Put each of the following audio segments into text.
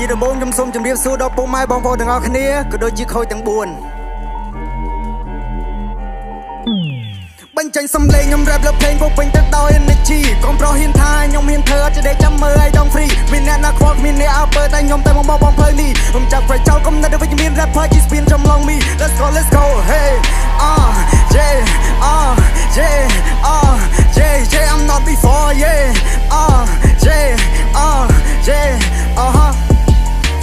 ជាដំបូងខ្ញុំសូមជម្រាបសួរដល់ពុកម៉ែបងប្អូនទាំងអស់គ្នាក៏ដូចជាខូចទាំង4បញ្ចេញសំឡេងខ្ញុំរ៉េបលើភ្លេងពោពេញទៅដោយ energy កុំប្រុសហ៊ានថាខ្ញុំហ៊ានធ្វើអត់ចេះដេកចាំមើលឲ្យដង free មានអ្នកណាខ្វល់មានអ្នកអើពើតែខ្ញុំតែមកបងផ្លូវនេះខ្ញុំចាប់ផ្លូវចោលកុំនៅវិជ្ជមាន rapper ជី spin ចំឡង me let's go hey yeah yeah I'm not before yeah yeah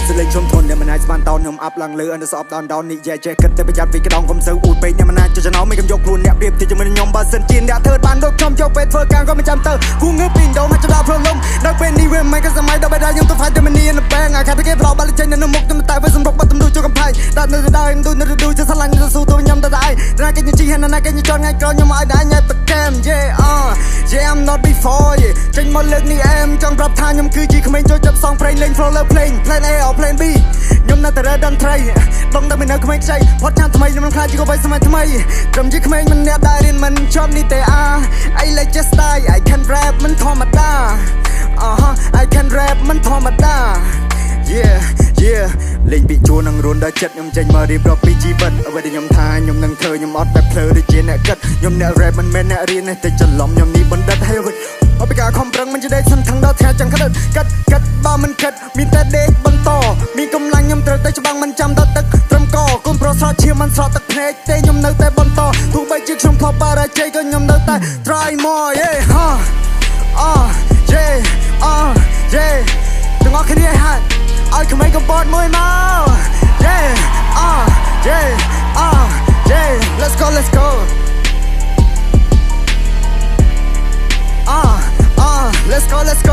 សលេងជុំធនអ្នកមិនអាចស្មានតោនខ្ញុំអាប់ឡើងលើអន្តសអបដោននេះយ៉ាចេះគិតតែប្រយ័ត្នពីក្តោងកុំសូវអ៊ូតពេកអ្នកមិនអាចចំណោមមិនខ្ញុំយកខ្លួនអ្នកប្រៀបធៀបជាមួយខ្ញុំបើសិនជាអ្នកធ្វើបានដូចខ្ញុំយកពេលធ្វើការក៏មិនចាំទៅគូងើបពីដូងមកចាប់ដល់ព្រលំដល់ពេលនេះវាមិនក៏សម័យដល់បែរខ្ញុំទៅផាច់តែមនីនៅបែងអាខាត់គេប្រោបាល់ចេញនៅមុខខ្ញុំតែវាសម្រុកបាត់ទំនួលចូលកំផែងដល់នៅដល់ខ្ញុំនៅดูจะឆ្លាញ់ទៅស៊ូទៅខ្ញុំទៅដែរណាគេជីហេណាគេចន់ថ្ងៃក្រោយខ្ញុំឲ្យដែរញ៉ៃប្រកែម yeah I'm not before ចេញមកលើកនេះអែមចង់ប្រាប់ថាខ្ញុំគឺជាក្មេងចូលចាប់សងព្រេងលេង flow លើ plane A or plane B ខ្ញុំនៅតែរ៉េតន្ត្រីបងតែមិននៅក្មេងខ្ចីផុតឆ្នាំថ្មីខ្ញុំនឹងខ្លាចជាកបៃសម័យថ្មីត្រឹមជាក្មេងមិនអ្នកដែលរៀនមិនចប់នេះទេI like just style I can rap មិនធម្មតា I can rap មិនធម្មតា yeah លេងពីជួននឹងរួនដល់ចិត្តខ្ញុំចេញមករៀបរាប់ពីជីវិតអ្វីដែលខ្ញុំថាខ្ញុំនឹងធ្វើខ្ញុំអត់បែបភ្លើដូចជាអ្នកគិតខ្ញុំអ្នក rap មិនមែនអ្នករៀនទេច្រឡំខ្ញុំនេះបណ្ឌិតហើយអបិការខំប្រឹងមិនចេះដេកសឹងថឹងដល់ថ្ងៃចាំងកាត់បើមិនគិតមានតែដេកបន្តមានកម្លាំងខ្ញុំត្រូវតែច្បាំងមិនចាំដល់ទឹកត្រឹមកគុំប្រុសស្រោចឈាមមិនស្រោចទឹកភ្នែកទេខ្ញុំនៅតែបន្តទោះបីជាខ្ញុំធ្លាប់បរាជ័យក៏ខ្ញុំនៅតែ try more yeah yeah ទាំងអស់គ្នាហាត់ឲ្យក្មេងកំពតមួយមក yeah let's go let's go let's go